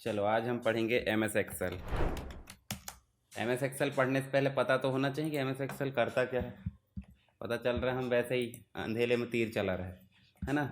चलो आज हम पढ़ेंगे M S Excel. M S Excel पढ़ने से पहले पता तो होना चाहिए कि एम एस एक्सेल करता क्या है। पता चल रहा है हम वैसे ही अंधेले में तीर चला रहे है ना।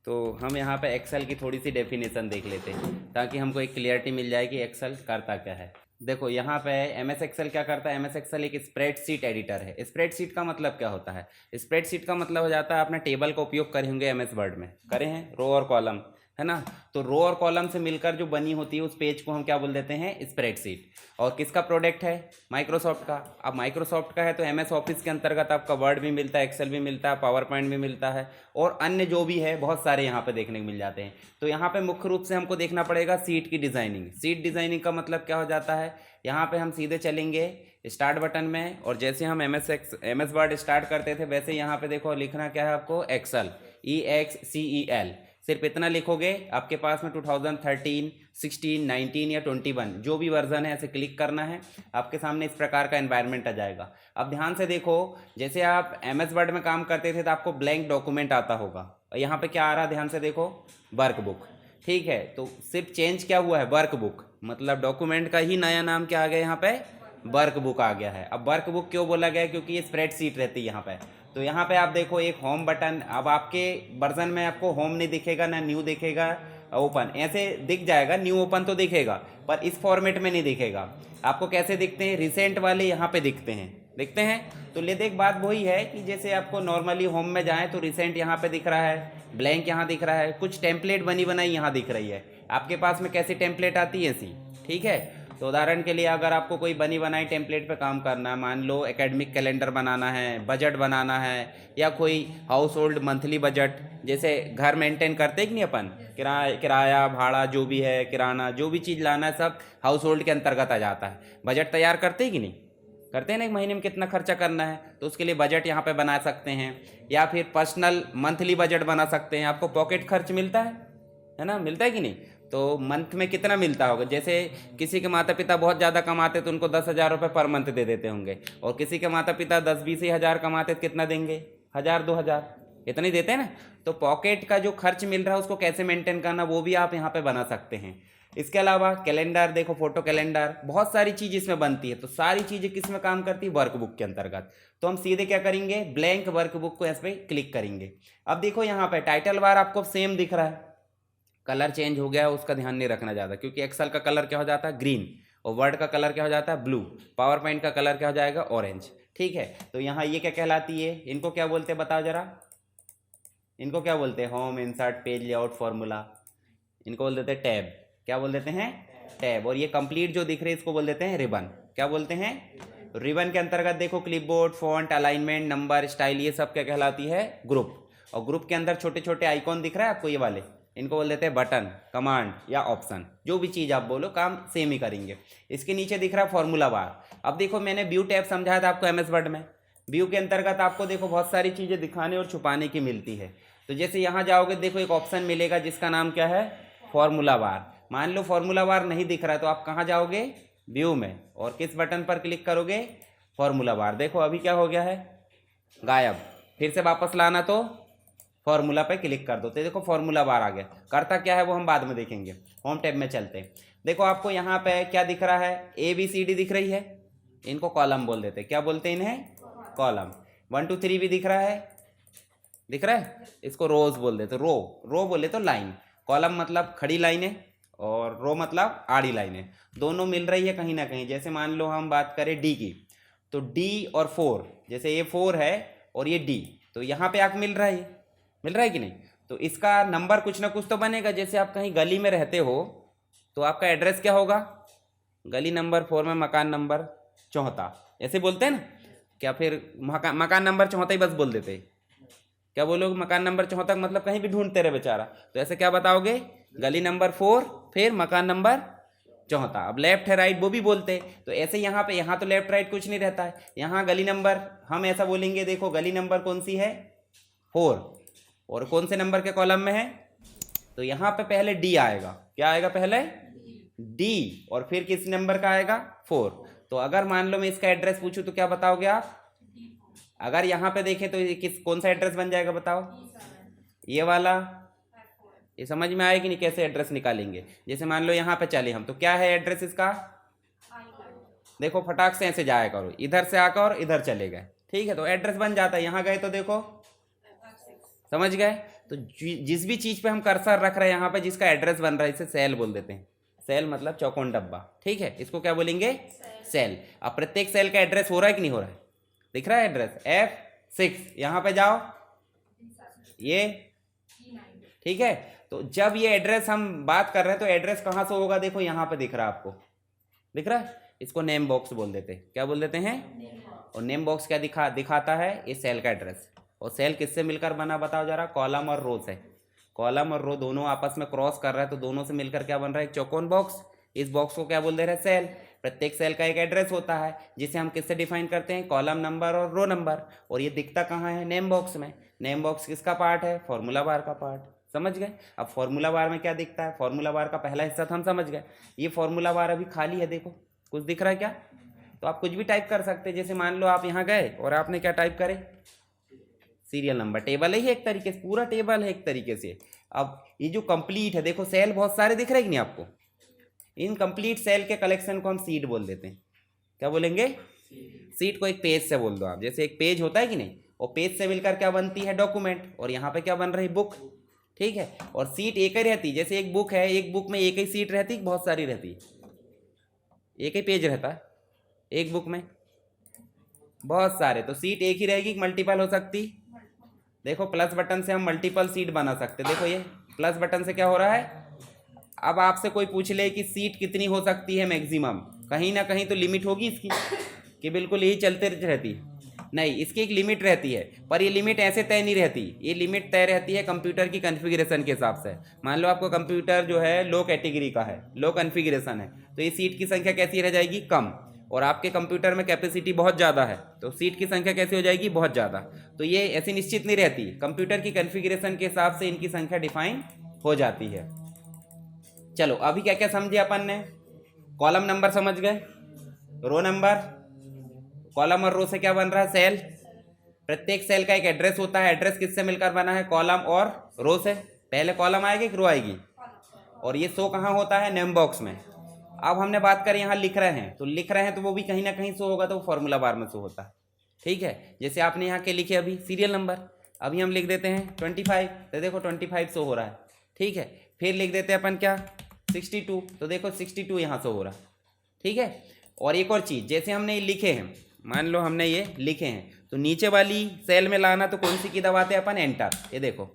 तो हम यहाँ पे एक्सेल की थोड़ी सी डेफिनेशन देख लेते हैं ताकि हमको एक क्लियरिटी मिल जाए कि एक्सेल करता क्या है। देखो यहाँ पे एम एस एक्सेल क्या करता है। एम एस एक्सेल एक स्प्रेडशीट एडिटर है। स्प्रेडशीट का मतलब क्या होता है। स्प्रेडशीट का मतलब हो जाता है आपने टेबल का उपयोग करे होंगे एम एस वर्ड में, करे हैं रो और कॉलम, है ना। तो रो और कॉलम से मिलकर जो बनी होती है उस पेज को हम क्या बोल देते हैं, स्प्रेडशीट। और किसका प्रोडक्ट है, माइक्रोसॉफ्ट का। अब माइक्रोसॉफ्ट का है तो एम एस ऑफिस के अंतर्गत आपका वर्ड भी मिलता है, एक्सेल भी मिलता है, पावर पॉइंट भी मिलता है और अन्य जो भी है बहुत सारे यहाँ पे देखने को मिल जाते हैं। तो यहाँ पे मुख्य रूप से हमको देखना पड़ेगा सीट की डिज़ाइनिंग। सीट डिज़ाइनिंग का मतलब क्या हो जाता है, यहाँ पे हम सीधे चलेंगे स्टार्ट बटन में और जैसे हम एम एस वर्ड स्टार्ट करते थे वैसे यहाँ पे देखो लिखना क्या है आपको, एक्सेल, EXCEL। सिर्फ इतना लिखोगे। आपके पास में 2013, 16, 19 या 21 जो भी वर्जन है ऐसे क्लिक करना है। आपके सामने इस प्रकार का एनवायरनमेंट आ जाएगा। अब ध्यान से देखो, जैसे आप एम एस वर्ड में काम करते थे तो आपको ब्लैंक डॉक्यूमेंट आता होगा और यहाँ पे क्या आ रहा है, ध्यान से देखो, वर्कबुक। ठीक है, तो सिर्फ चेंज क्या हुआ है, वर्कबुक। मतलब डॉक्यूमेंट का ही नया नाम क्या आ गया यहाँ पे, वर्कबुक आ गया है। अब वर्कबुक क्यों बोला गया, क्योंकि ये स्प्रेडशीट रहती है यहाँ पे। तो यहाँ पे आप देखो एक होम बटन। अब आपके वर्जन में आपको होम नहीं दिखेगा, ना न्यू दिखेगा, ओपन ऐसे दिख जाएगा। न्यू ओपन तो दिखेगा पर इस फॉर्मेट में नहीं दिखेगा। आपको कैसे दिखते हैं, रिसेंट वाले यहाँ पे दिखते हैं। तो ले देख, बात वही है कि जैसे आपको नॉर्मली होम में जाएं तो रिसेंट यहाँ पे दिख रहा है, ब्लैंक यहाँ दिख रहा है, कुछ टेम्पलेट बनी बनाई यहाँ दिख रही है। आपके पास में कैसी टेम्पलेट आती है, ऐसी। ठीक है, तो उदाहरण के लिए अगर आपको कोई बनी बनाई टेम्पलेट पे काम करना है, मान लो एकेडमिक कैलेंडर बनाना है, बजट बनाना है, या कोई हाउस होल्ड मंथली बजट, जैसे घर मेंटेन करते कि नहीं अपन, किराया भाड़ा जो भी है, किराना जो भी चीज़ लाना है सब हाउस होल्ड के अंतर्गत आ जाता है। बजट तैयार करते कि नहीं करते हैं ना, एक महीने में कितना खर्चा करना है, तो उसके लिए बजट यहाँ पे बना सकते हैं। या फिर पर्सनल मंथली बजट बना सकते हैं। आपको पॉकेट खर्च मिलता है ना, मिलता है कि नहीं। तो मंथ में कितना मिलता होगा, जैसे किसी के माता पिता बहुत ज़्यादा कमाते तो उनको 10,000 रुपये पर मंथ दे देते होंगे, और किसी के माता पिता 10-20 हज़ार कमाते तो कितना देंगे, 1,000-2,000, इतना ही देते हैं ना। तो पॉकेट का जो खर्च मिल रहा है उसको कैसे मेंटेन करना, वो भी आप यहाँ पे बना सकते हैं। इसके अलावा कैलेंडर देखो, फोटो कैलेंडर, बहुत सारी चीज़ इसमें बनती है। तो सारी चीज़ें किस में काम करती है, वर्कबुक के अंतर्गत। तो हम सीधे क्या करेंगे, ब्लैंक वर्कबुक को इस पर क्लिक करेंगे। अब देखो यहाँ पे टाइटल बार आपको सेम दिख रहा है, कलर चेंज हो गया है उसका ध्यान नहीं रखना ज़्यादा, क्योंकि एक्सेल का कलर क्या हो जाता है, ग्रीन, और वर्ड का कलर क्या हो जाता है, ब्लू। पावर पॉइंट का कलर क्या हो जाएगा, ऑरेंज। ठीक है, तो यहाँ ये क्या कहलाती है, इनको क्या बोलते हैं बताओ जरा, इनको क्या बोलते हैं, home, insert, page layout, formula, इनको बोल देते हैं टैब। क्या बोल देते हैं, टैब। और ये कंप्लीट जो दिख रही है इसको बोल देते हैं रिबन। क्या बोलते हैं, रिबन के अंतर्गत देखो clipboard, font, alignment, number, style, ये सब क्या कहलाती है, ग्रुप। और ग्रुप के अंदर छोटे छोटे आइकॉन दिख रहा है आपको, ये वाले, इनको बोल देते हैं बटन, कमांड या ऑप्शन। जो भी चीज़ आप बोलो काम सेम ही करेंगे। इसके नीचे दिख रहा है फॉर्मूला बार। अब देखो मैंने व्यू टैब समझाया था आपको एम एस वर्ड में। व्यू के अंतर्गत आपको देखो बहुत सारी चीज़ें दिखाने और छुपाने की मिलती है। तो जैसे यहाँ जाओगे देखो एक ऑप्शन मिलेगा जिसका नाम क्या है, फॉर्मूला बार। मान लो फॉर्मूला बार नहीं दिख रहा है तो आप कहाँ जाओगे, व्यू में, और किस बटन पर क्लिक करोगे, फॉर्मूला बार। देखो अभी क्या हो गया है, गायब। फिर से वापस लाना तो फॉर्मूला पे क्लिक कर दो, तो देखो फॉर्मूला बार आ गया। करता क्या है वो हम बाद में देखेंगे। होम टैब में चलते हैं। देखो आपको यहाँ पे क्या दिख रहा है, ABCD दिख रही है, इनको कॉलम बोल देते हैं। क्या बोलते हैं इन्हें, कॉलम। 1 2 3 भी दिख रहा है, दिख रहा है, इसको रोज बोल देते। रो बोले तो लाइन, कॉलम मतलब खड़ी लाइनें, और रो मतलब आड़ी लाइनें। दोनों मिल रही है कहीं ना कहीं। जैसे मान लो हम बात करें डी की, तो D और 4, जैसे ये 4 है और ये D, तो यहाँ पे आप मिल रहा है कि नहीं। तो इसका नंबर कुछ ना कुछ तो बनेगा। जैसे आप कहीं गली में रहते हो तो आपका एड्रेस क्या होगा, गली नंबर 4 में मकान नंबर 74, ऐसे बोलते हैं ना। क्या फिर मकान नंबर 74 ही बस बोल देते, क्या बोलोगे, मकान नंबर 74, मतलब कहीं भी ढूंढते रहे बेचारा। तो ऐसे क्या बताओगे, गली नंबर 4 फिर मकान नंबर 74। अब लेफ्ट है राइट वो भी बोलते। तो ऐसे यहाँ तो लेफ्ट राइट कुछ नहीं रहता है। यहाँ गली नंबर हम ऐसा बोलेंगे, देखो गली नंबर कौन सी है, 4, और कौन से नंबर के कॉलम में है, तो यहाँ पे पहले D आएगा। क्या आएगा पहले, D, और फिर किस नंबर का आएगा, 4। तो अगर मान लो मैं इसका एड्रेस पूछूं तो क्या बताओगे आप, अगर यहाँ पे देखें तो ये कौन सा एड्रेस बन जाएगा बताओ, ये वाला ये समझ में आएगी नहीं कैसे एड्रेस निकालेंगे। जैसे मान लो यहाँ पे चले हम, तो क्या है एड्रेस इसका, देखो फटाक से ऐसे जाया करो, इधर से आकर और इधर चले गए, ठीक है, तो एड्रेस बन जाता है। यहाँ गए तो देखो, समझ गए। तो जिस भी चीज़ पे हम कर्सर रख रहे हैं यहाँ पे जिसका एड्रेस बन रहा है, इसे सेल बोल देते हैं। सेल मतलब चौकोन डब्बा, ठीक है, इसको क्या बोलेंगे, सेल। अब प्रत्येक सेल का एड्रेस हो रहा है कि नहीं हो रहा है, दिख रहा है एड्रेस F6, यहाँ पे जाओ ये, ठीक है। तो जब ये एड्रेस हम बात कर रहे हैं तो एड्रेस कहाँ से होगा, देखो यहाँ पे दिख रहा है, आपको दिख रहा है, इसको नेम बॉक्स बोल देते हैं। क्या बोल देते हैं, और नेम बॉक्स क्या दिखाता है, ये सेल का एड्रेस। और सेल किससे मिलकर बना बताओ जरा, कॉलम और रो से। कॉलम और रो दोनों आपस में क्रॉस कर रहा है, तो दोनों से मिलकर क्या बन रहा है, एक चौकोन बॉक्स। इस बॉक्स को क्या बोल दे रहे हैं, सेल। प्रत्येक सेल का एक एड्रेस होता है जिसे हम किससे डिफाइन करते हैं, कॉलम नंबर और रो नंबर। और ये दिखता कहाँ है, नेम बॉक्स में। नेम बॉक्स किसका पार्ट है, फॉर्मूला बार का पार्ट, समझ गए। अब फॉर्मूला बार में क्या दिखता है, फॉर्मूला बार का पहला हिस्सा तो हम समझ गए। ये फॉर्मूला बार अभी खाली है, देखो कुछ दिख रहा है क्या, तो आप कुछ भी टाइप कर सकते हैं। जैसे मान लो आप यहाँ गए और आपने क्या टाइप करे, सीरियल नंबर, टेबल है ये एक तरीके से, पूरा टेबल है एक तरीके से। अब ये जो कंप्लीट है, देखो सेल बहुत सारे दिख रहे हैं कि नहीं आपको, इन कंप्लीट सेल के कलेक्शन को हम सीट बोल देते हैं। क्या बोलेंगे, सीट को एक पेज से बोल दो आप। जैसे एक पेज होता है कि नहीं, और पेज से मिलकर क्या बनती है, डॉक्यूमेंट, और यहाँ पे क्या बन रही, बुक, ठीक है। और सीट एक ही रहती, जैसे एक बुक है, एक बुक में एक ही सीट रहती, बहुत सारी रहती, एक ही पेज रहता है एक बुक में, बहुत सारे, तो सीट एक ही रहेगी, मल्टीपल हो सकती। देखो प्लस बटन से हम मल्टीपल सीट बना सकते, देखो ये प्लस बटन से क्या हो रहा है। अब आपसे कोई पूछ ले कि सीट कितनी हो सकती है मैक्सिमम, कहीं ना कहीं तो लिमिट होगी इसकी, कि बिल्कुल यही चलते रहती, नहीं, इसकी एक लिमिट रहती है। पर ये लिमिट ऐसे तय नहीं रहती, ये लिमिट तय रहती है कंप्यूटर की कॉन्फ़िगरेशन के हिसाब से। मान लो आपको कंप्यूटर जो है लो कैटेगरी का है, लो कॉन्फ़िगरेशन है, तो ये सीट की संख्या कैसी रह जाएगी, कम। और आपके कंप्यूटर में कैपेसिटी बहुत ज़्यादा है, तो सीट की संख्या कैसी हो जाएगी, बहुत ज़्यादा। तो ये ऐसी निश्चित नहीं रहती, कंप्यूटर की कॉन्फ़िगरेशन के हिसाब से इनकी संख्या डिफाइन हो जाती है। चलो अभी क्या क्या समझे अपन ने, कॉलम नंबर समझ गए, रो नंबर, कॉलम और रो से क्या बन रहा है, सेल। प्रत्येक सेल का एक एड्रेस होता है, एड्रेस किससे मिलकर बना है, कॉलम और रो से। पहले कॉलम आएगी कि रो आएगी, और ये शो कहाँ होता है, नेम बॉक्स में। अब हमने बात करें यहाँ लिख रहे हैं, तो लिख रहे हैं तो वो भी कहीं ना कहीं शो होगा, तो वो फॉर्मूला बार में शो होता है, ठीक है। जैसे आपने यहाँ के लिखे अभी सीरियल नंबर, अभी हम लिख देते हैं 25, तो देखो 25 शो हो रहा है, ठीक है। फिर लिख देते हैं अपन क्या, 62, तो देखो 62 यहाँ शो हो रहा है, ठीक है। और एक और चीज़, जैसे हमने ये लिखे हैं, मान लो हमने ये लिखे हैं, तो नीचे वाली सेल में लाना तो कौन सी की दबाते हैं अपन, एंटर। ये देखो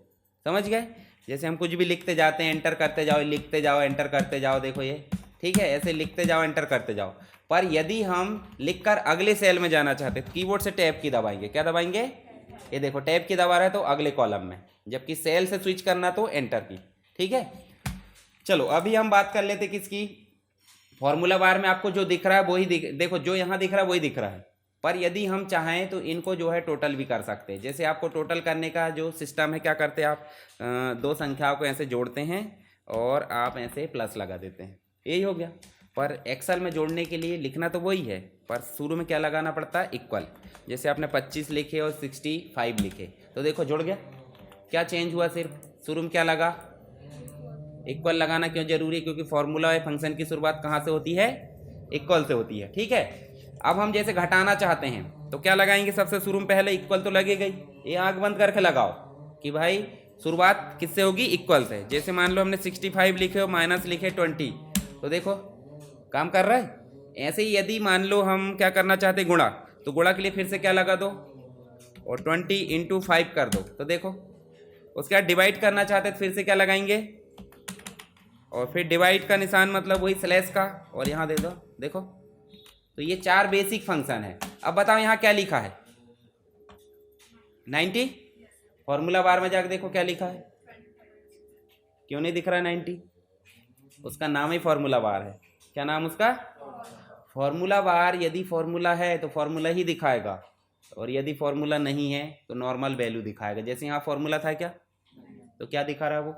समझ गए, जैसे हम कुछ भी लिखते जाते हैं, एंटर करते जाओ, लिखते जाओ, एंटर करते जाओ, देखो ये, ठीक है, ऐसे लिखते जाओ, एंटर करते जाओ। पर यदि हम लिखकर अगले सेल में जाना चाहते हैं तो कीबोर्ड से टैब की दबाएंगे, क्या दबाएंगे, ये देखो टैब की दबा रहा है तो अगले कॉलम में, जबकि सेल से स्विच करना तो एंटर की, ठीक है। चलो अभी हम बात कर लेते किसकी, फॉर्मूला बार में आपको जो दिख रहा है वही देखो, जो यहाँ दिख रहा है वही दिख रहा है। पर यदि हम चाहें तो इनको जो है टोटल भी कर सकते हैं। जैसे आपको टोटल करने का जो सिस्टम है, क्या करते हैं आप, दो संख्याओं को ऐसे जोड़ते हैं और आप ऐसे प्लस लगा देते हैं, यही हो गया। पर एक्सेल में जोड़ने के लिए लिखना तो वही है, पर शुरू में क्या लगाना पड़ता है, इक्वल। जैसे आपने 25 लिखे और 65 लिखे, तो देखो जुड़ गया। क्या चेंज हुआ, सिर्फ शुरू में क्या लगा, इक्वल लगाना क्यों जरूरी है, क्योंकि फॉर्मूला है, फंक्शन की शुरुआत कहाँ से होती है, इक्वल से होती है, ठीक है। अब हम जैसे घटाना चाहते हैं तो क्या लगाएंगे, सबसे शुरू में पहले इक्वल तो लगेगा ही, ये आंख बंद करके लगाओ कि भाई शुरुआत किससे होगी, इक्वल से। जैसे मान लो हमने 65 लिखे और माइनस लिखे 20, तो देखो काम कर रहा है। ऐसे ही यदि मान लो हम क्या करना चाहते हैं, गुणा, तो गुणा के लिए फिर से क्या लगा दो और 20 × 5 कर दो, तो देखो। उसके बाद डिवाइड करना चाहते हैं तो फिर से क्या लगाएंगे, और फिर डिवाइड का निशान मतलब वही स्लैश का, और यहाँ दे दो, देखो। तो ये 4 बेसिक फंक्शन है। अब बताओ यहाँ क्या लिखा है, 90। फॉर्मूला बार में जाकर देखो क्या लिखा है, क्यों नहीं दिख रहा है 90, उसका नाम ही फॉर्मूला बार है। क्या नाम उसका, फॉर्मूला बार। यदि फॉर्मूला है तो फॉर्मूला ही दिखाएगा, और यदि फॉर्मूला नहीं है तो नॉर्मल वैल्यू दिखाएगा। जैसे यहाँ फॉर्मूला था क्या, तो क्या दिखा रहा है वो,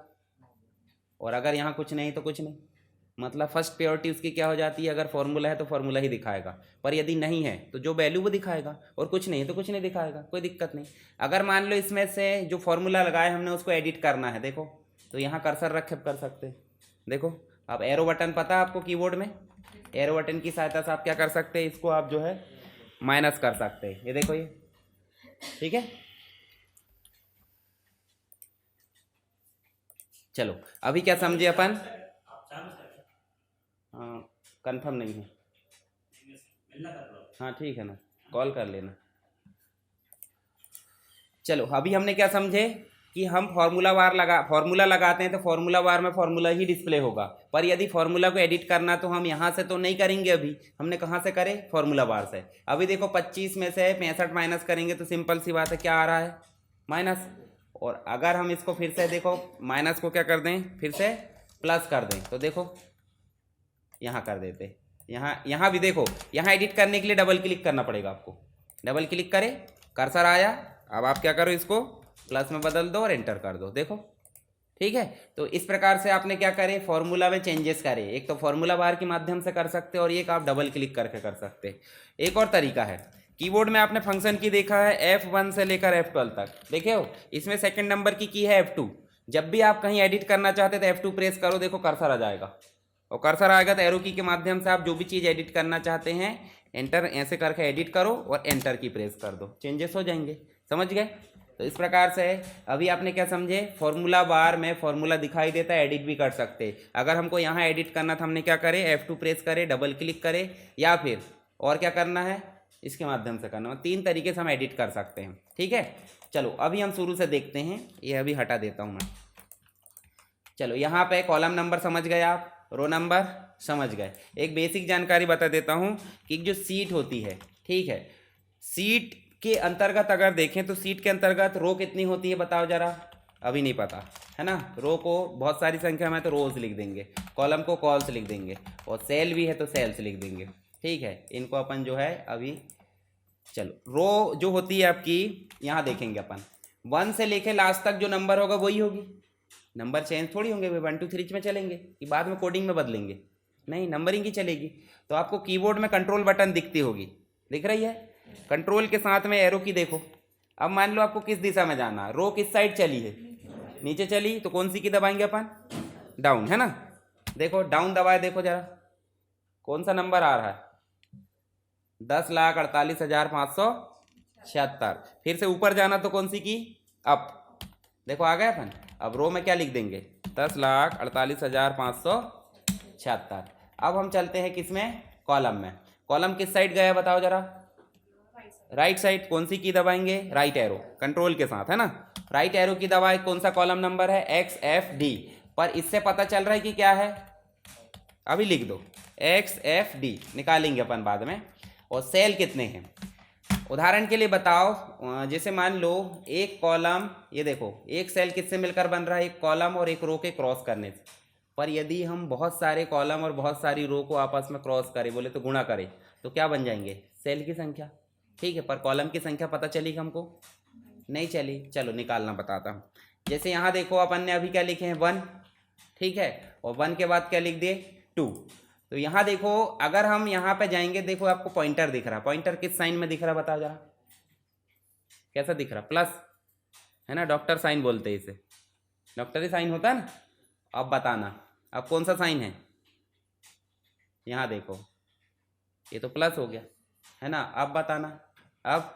और अगर यहाँ कुछ नहीं तो कुछ नहीं, मतलब फर्स्ट प्रायोरिटी उसकी क्या हो जाती है, अगर फॉर्मूला है तो फॉर्मूला ही दिखाएगा, पर यदि नहीं है तो जो वैल्यू वो दिखाएगा, और कुछ नहीं है तो कुछ नहीं दिखाएगा, कोई दिक्कत नहीं। अगर मान लो इसमें से जो फॉर्मूला लगाए हमने उसको एडिट करना है, देखो तो यहाँ कर्सर रख के कर सकते हैं। देखो अब एरो बटन पता है आपको कीबोर्ड में, एरो बटन की सहायता से आप क्या कर सकते हैं, इसको आप जो है माइनस कर सकते हैं। ये देखो ये, ठीक है। चलो अभी क्या समझे अपन, हाँ कंफर्म नहीं है, हाँ ठीक है ना, कॉल कर लेना। चलो अभी हमने क्या समझे कि हम फॉर्मूला लगाते हैं तो फॉर्मूला बार में फॉर्मूला ही डिस्प्ले होगा, पर यदि फॉर्मूला को एडिट करना तो हम यहाँ से तो नहीं करेंगे, अभी हमने कहाँ से करे, फॉर्मूला बार से। अभी देखो 25 में से 65 माइनस करेंगे तो सिंपल सी बात है क्या आ रहा है, माइनस। और अगर हम इसको फिर से देखो माइनस को क्या कर दें, फिर से प्लस कर दें, तो देखो यहाँ कर देते, यहाँ भी देखो, यहाँ एडिट करने के लिए डबल क्लिक करना पड़ेगा आपको, डबल क्लिक करें, कर्सर आया, अब आप क्या करो इसको प्लस में बदल दो और एंटर कर दो, देखो ठीक है। तो इस प्रकार से आपने क्या करे, फॉर्मूला में चेंजेस करे, एक तो फॉर्मूला बार के माध्यम से कर सकते हो और एक आप डबल क्लिक करके कर सकते हैं। एक और तरीका है, कीबोर्ड में आपने फंक्शन की देखा है F1 से लेकर F12 तक, देखे हो, इसमें सेकंड नंबर की है F2। जब भी आप कहीं एडिट करना चाहते तो F2 प्रेस करो, देखो कर्सर आ जाएगा, और कर्सर आएगा तो एरो की के माध्यम से आप जो भी चीज़ एडिट करना चाहते हैं एंटर ऐसे करके एडिट करो और एंटर की प्रेस कर दो, चेंजेस हो जाएंगे, समझ गए। तो इस प्रकार से अभी आपने क्या समझे, फॉर्मूला बार में फॉर्मूला दिखाई देता है, एडिट भी कर सकते हैं। अगर हमको यहाँ एडिट करना था हमने क्या करे, F2 प्रेस करे, डबल क्लिक करे, या फिर और क्या करना है, इसके माध्यम से करना है। 3 तरीके से हम एडिट कर सकते हैं, ठीक है। चलो अभी हम शुरू से देखते हैं, ये अभी हटा देता हूँ मैं। चलो यहाँ पे कॉलम नंबर समझ गए आप, रो नंबर समझ गए। एक बेसिक जानकारी बता देता हूँ कि जो सीट होती है, ठीक है, सीट के अंतर्गत अगर देखें तो सीट के अंतर्गत रो कितनी होती है बताओ जरा, अभी नहीं पता है ना। रो को बहुत सारी संख्या में तो रोज लिख देंगे, कॉलम को कॉल्स लिख देंगे, और सेल भी है तो सेल्स लिख देंगे, ठीक है। इनको अपन जो है अभी, चलो रो जो होती है आपकी, यहाँ देखेंगे अपन 1 से लेके लास्ट तक जो नंबर होगा वही होगी, नंबर चेंज थोड़ी होंगे, 1 2 3 में चलेंगे कि बाद में कोडिंग में बदलेंगे, नहीं नंबरिंग ही चलेगी। तो आपको कीबोर्ड में कंट्रोल बटन दिखती होगी, दिख रही है, कंट्रोल के साथ में एरो की देखो। अब मान लो आपको किस दिशा में जाना है, रो किस साइड चली है, नीचे चली, तो कौन सी की दबाएंगे अपन, डाउन, है ना। देखो डाउन दबाए, देखो जरा कौन सा नंबर आ रहा है, 10,48,576। फिर से ऊपर जाना तो कौन सी की, अप, देखो आ गए अपन। अब रो में क्या लिख देंगे, 10,48,576। अब हम चलते हैं किसमें, कॉलम में। कॉलम किस साइड गया बताओ जरा, राइट साइड। कौन सी की दबाएंगे, राइट एरो, कंट्रोल के साथ, है ना। राइट एरो की दबाए, कौन सा कॉलम नंबर है, XFD। पर इससे पता चल रहा है कि क्या है, अभी लिख दो XFD, निकालेंगे अपन बाद में। और सेल कितने हैं, उदाहरण के लिए बताओ, जैसे मान लो एक कॉलम, ये देखो एक सेल किससे मिलकर बन रहा है, एक कॉलम और एक रो के क्रॉस करने से। पर यदि हम बहुत सारे कॉलम और बहुत सारी रो को आपस में क्रॉस करें, बोले तो गुणा करें, तो क्या बन जाएंगे, सेल की संख्या, ठीक है। पर कॉलम की संख्या पता चली हमको, नहीं चली। चलो निकालना बताता हूँ। जैसे यहाँ देखो अपन ने अभी क्या लिखे हैं, 1, ठीक है, और 1 के बाद क्या लिख दिए, 2। तो यहाँ देखो अगर हम यहाँ पे जाएंगे, देखो आपको पॉइंटर दिख रहा, पॉइंटर किस साइन में दिख रहा बताओ जरा, कैसा दिख रहा, प्लस, है ना, डॉक्टर साइन बोलते हैं इसे, डॉक्टरी साइन होता है ना। अब बताना अब कौन सा साइन है, यहाँ देखो ये तो प्लस हो गया, है ना। अब बताना, अब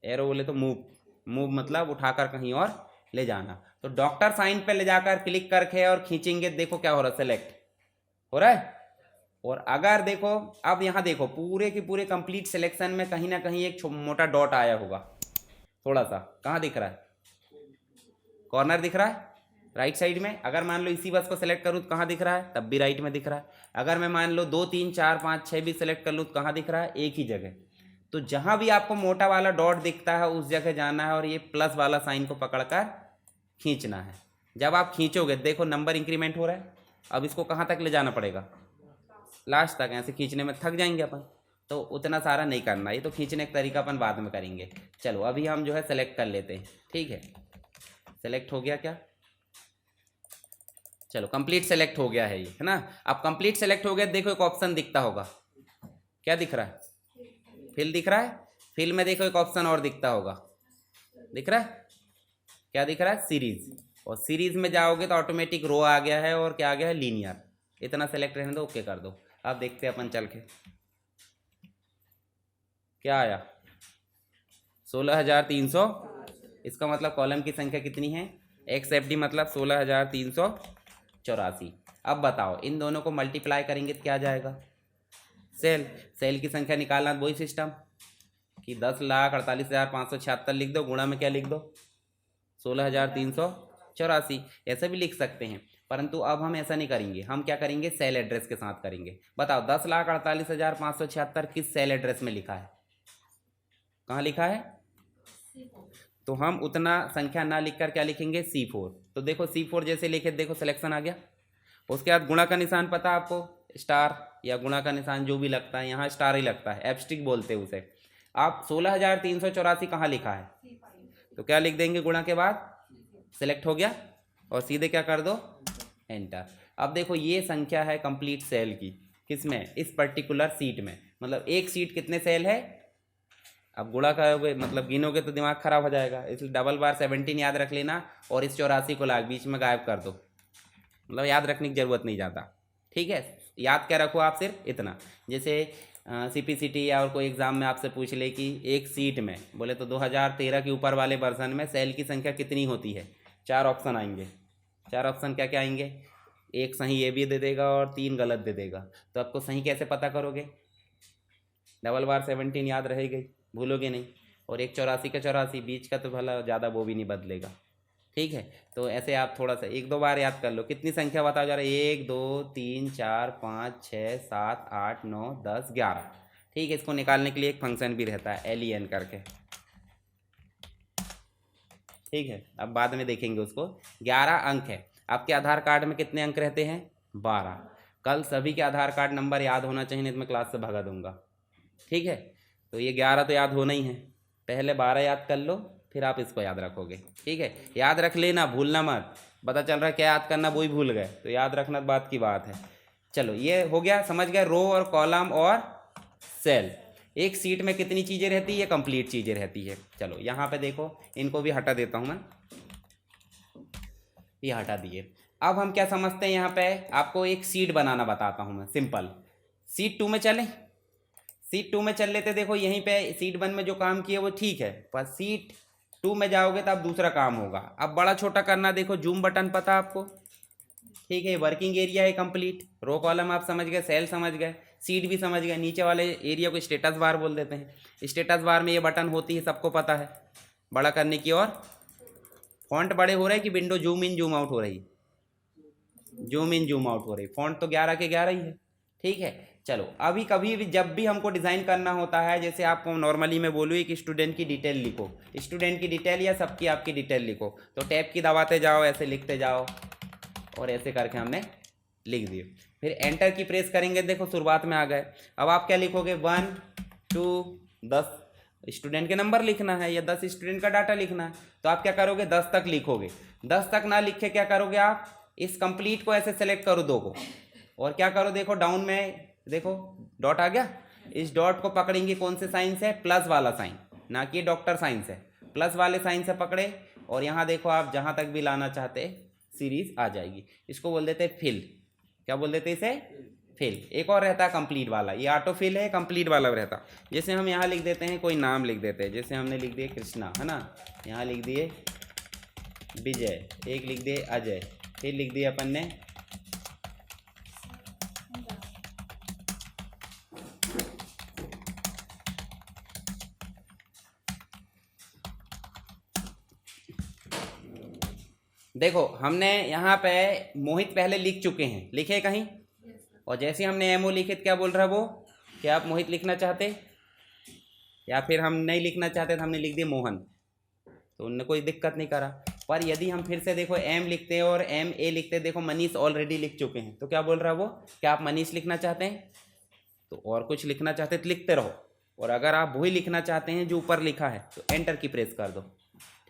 एरो बोले तो मूव, मूव मतलब उठाकर कहीं और ले जाना। तो डॉक्टर साइन पे ले जाकर क्लिक करके और खींचेंगे, देखो क्या हो रहा है, सेलेक्ट हो रहा है। और अगर देखो अब यहाँ देखो पूरे के पूरे कंप्लीट सिलेक्शन में कहीं ना कहीं एक मोटा डॉट आया होगा, थोड़ा सा, कहाँ दिख रहा है, कॉर्नर दिख रहा है राइट साइड में। अगर मान लो इसी बस को सेलेक्ट करूँ तो कहाँ दिख रहा है, तब भी राइट में दिख रहा है। अगर मैं मान लो 2 3 4 5 6 भी सेलेक्ट कर लूँ तो कहाँ दिख रहा है, एक ही जगह। तो जहाँ भी आपको मोटा वाला डॉट दिखता है उस जगह जाना है और ये प्लस वाला साइन को पकड़कर खींचना है। जब आप खींचोगे देखो नंबर इंक्रीमेंट हो रहा है। अब इसको कहाँ तक ले जाना पड़ेगा, लास्ट तक। ऐसे खींचने में थक जाएंगे अपन, तो उतना सारा नहीं करना, ये तो खींचने का तरीका अपन बाद में करेंगे। चलो अभी हम जो है सेलेक्ट कर लेते हैं, ठीक है। सेलेक्ट हो गया क्या, चलो कंप्लीट सेलेक्ट हो गया है ये, है ना। अब कंप्लीट सेलेक्ट हो गया, देखो एक ऑप्शन दिखता होगा, क्या दिख रहा है, फिल दिख रहा है। फिल में देखो एक ऑप्शन और दिखता होगा, दिख रहा है, क्या दिख रहा है, सीरीज। और सीरीज़ में जाओगे तो ऑटोमेटिक रो आ गया है और क्या आ गया है, लीनियर। इतना सेलेक्ट रहने दो, ओके कर दो। अब देखते हैं अपन चल के क्या आया, 16,300। इसका मतलब कॉलम की संख्या कितनी है, XFD मतलब 16,384। अब बताओ इन दोनों को मल्टीप्लाई करेंगे तो क्या आ जाएगा, सेल की संख्या निकालना, वही सिस्टम कि 10,48,576 लिख दो, गुणा में क्या लिख दो, 16,384। ऐसा भी लिख सकते हैं, परंतु अब हम ऐसा नहीं करेंगे। हम क्या करेंगे, सेल एड्रेस के साथ करेंगे। बताओ 10,48,576 किस सेल एड्रेस में लिखा है, कहाँ लिखा है। तो हम उतना संख्या ना लिखकर क्या लिखेंगे, C4। तो देखो C4 जैसे लिखे, देखो सिलेक्शन आ गया। उसके बाद गुणा का निशान पता है आपको, स्टार या गुणा का निशान जो भी लगता है, यहाँ स्टार ही लगता है, एब्स्ट्रिक बोलते हैं उसे। आप 16,384 कहाँ लिखा है, तो क्या लिख देंगे, गुणा के बाद सिलेक्ट हो गया और सीधे क्या कर दो, एंटर। अब देखो ये संख्या है कंप्लीट सेल की, किसमें, इस पर्टिकुलर सीट में। मतलब एक सीट कितने सेल है, अब गुणा करोगे मतलब गिनोगे तो दिमाग खराब हो जाएगा, इसलिए डबल बार 17 याद रख लेना और इस 84 को लाग बीच में गायब कर दो। मतलब याद रखने की ज़रूरत नहीं ज़्यादा, ठीक है। याद क्या रखो आप, सिर्फ इतना। जैसे CPCT या और कोई एग्ज़ाम में आपसे पूछ ले कि एक सीट में बोले तो 2013 के ऊपर वाले वर्जन में सेल की संख्या कितनी होती है, 4 ऑप्शन आएंगे। 4 ऑप्शन क्या क्या आएंगे, एक सही ये भी दे देगा और 3 गलत दे देगा। तो आपको सही कैसे पता करोगे, डबल बार 17 याद रहेगी, भूलोगे नहीं। और एक 84 का 84, बीच का तो भला ज़्यादा वो भी नहीं बदलेगा, ठीक है। तो ऐसे आप थोड़ा सा 1-2 बार याद कर लो। कितनी संख्या बताओ जरा, 1 2 3 4 5 6 7 8 9 10 11, ठीक है। इसको निकालने के लिए एक फंक्शन भी रहता है LEN करके, ठीक है। अब बाद में देखेंगे उसको। 11 अंक है। आपके आधार कार्ड में कितने अंक रहते हैं, 12। कल सभी के आधार कार्ड नंबर याद होना चाहिए, नहीं तो मैं क्लास से भगा दूंगा, ठीक है। तो ये 11 तो याद होना ही है, पहले 12 याद कर लो, फिर आप इसको याद रखोगे, ठीक है। याद रख लेना, भूलना मत। पता चल रहा है क्या याद करना, वो ही भूल गए, तो याद रखना बात की बात है। चलो ये हो गया, समझ गए, रो और कॉलम और सेल। एक सीट में कितनी चीज़ें रहती है, ये कंप्लीट चीज़ें रहती है। चलो यहाँ पे देखो, इनको भी हटा देता हूँ मैं, ये हटा दिए। अब हम क्या समझते हैं, यहाँ पे आपको एक सीट बनाना बताता हूँ मैं, सिंपल। सीट 2 में चलें, सीट 2 में चल लेते। देखो यहीं पे सीट 1 में जो काम किए वो ठीक है, पर सीट 2 में जाओगे तो अब दूसरा काम होगा। अब बड़ा छोटा करना, देखो जूम बटन पता आपको, ठीक है। वर्किंग एरिया है कंप्लीट, रो कॉलम आप समझ गए, सेल समझ गए, सीट भी समझ गए। नीचे वाले एरिया को स्टेटस बार बोल देते हैं। स्टेटस बार में ये बटन होती है, सबको पता है, बड़ा करने की। और फॉन्ट बड़े हो रहे हैं कि window zoom in zoom out हो रही, जूम इन जूम आउट हो रही। फॉन्ट तो 11 के 11 ही है, ठीक है। चलो अभी कभी भी जब भी हमको डिज़ाइन करना होता है, जैसे आपको नॉर्मली मैं बोलूँ एक स्टूडेंट की डिटेल लिखो, स्टूडेंट की डिटेल या सबकी आपकी डिटेल लिखो, तो टैब की दबाते जाओ, ऐसे लिखते जाओ, और ऐसे करके हमने लिख दिए। फिर एंटर की प्रेस करेंगे, देखो शुरुआत में आ गए। अब आप क्या लिखोगे, 1 2 10 स्टूडेंट के नंबर लिखना है या 10 स्टूडेंट का डाटा लिखना है, तो आप क्या करोगे, 10 तक लिखोगे। 10 तक ना लिख के क्या करोगे, आप इस कंप्लीट को ऐसे सेलेक्ट करो 2 को, और क्या करो, देखो डाउन में देखो डॉट आ गया। इस डॉट को पकड़ेंगे, कौन से साइन से, प्लस वाला साइन, ना कि डॉक्टर साइन से, प्लस वाले साइन से पकड़े। और यहाँ देखो आप जहाँ तक भी लाना चाहते सीरीज आ जाएगी। इसको बोल देते हैं फिल, क्या बोल देते हैं इसे, फिल। एक और रहता है कंप्लीट वाला, ये ऑटो फिल है, कंप्लीट वाला रहता। जैसे हम यहाँ लिख देते हैं, कोई नाम लिख देते हैं, जैसे हमने लिख दिए कृष्णा, है ना, यहाँ लिख दिए विजय, एक लिख दिए अजय, फिर लिख दिए अपन ने देखो हमने यहाँ पे मोहित पहले लिख चुके हैं, लिखे कहीं, और जैसे हमने एमओ लिखे तो क्या बोल रहा है वो, क्या आप मोहित लिखना चाहते, या फिर हम नहीं लिखना चाहते तो हमने लिख दिया मोहन, तो उनने कोई दिक्कत नहीं करा। पर यदि हम फिर से देखो एम लिखते हैं और MA लिखते हैं, देखो मनीष ऑलरेडी लिख चुके हैं, तो क्या बोल रहा है वो, क्या आप मनीष लिखना चाहते हैं, तो और कुछ लिखना चाहते तो लिखते रहो। और अगर आप वही लिखना चाहते हैं जो ऊपर लिखा है, तो एंटर की प्रेस कर दो,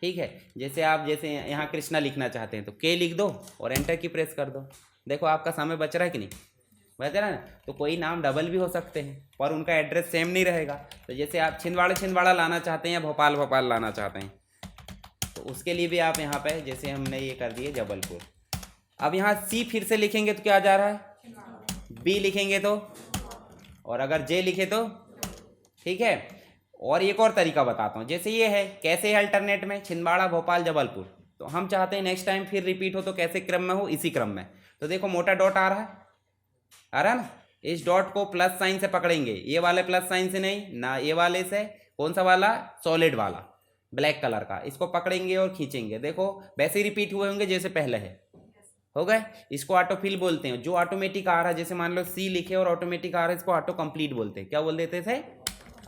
ठीक है। जैसे आप जैसे यहाँ कृष्णा लिखना चाहते हैं तो K लिख दो और एंटर की प्रेस कर दो। देखो आपका समय बच रहा है कि नहीं, बच रहा है ना। तो कोई नाम डबल भी हो सकते हैं पर उनका एड्रेस सेम नहीं रहेगा। तो जैसे आप छिंदवाड़ा लाना चाहते हैं या भोपाल लाना चाहते हैं, तो उसके लिए भी आप यहाँ पे जैसे हमने ये कर दिए जबलपुर। अब यहाँ सी फिर से लिखेंगे तो क्या आ जा रहा है, बी लिखेंगे तो, और अगर जे लिखे तो, ठीक है। और एक और तरीका बताता हूँ, जैसे ये है कैसे है अल्टरनेट में, छिंदवाड़ा भोपाल जबलपुर, तो हम चाहते हैं नेक्स्ट टाइम फिर रिपीट हो तो कैसे क्रम में हो, इसी क्रम में। तो देखो मोटा डॉट आ रहा है, आ रहा है ना, इस डॉट को प्लस साइन से पकड़ेंगे, ये वाले प्लस साइन से नहीं ना, ये वाले से, कौन सा वाला, सॉलिड वाला ब्लैक कलर का, इसको पकड़ेंगे और खींचेंगे, देखो वैसे ही रिपीट हुए होंगे जैसे पहले है, हो गए। इसको ऑटोफिल बोलते हैं, जो ऑटोमेटिक आ रहा है, जैसे मान लो सी लिखे और ऑटोमेटिक आ रहा है, इसको ऑटो कंप्लीट बोलते हैं। क्या बोल देते थे,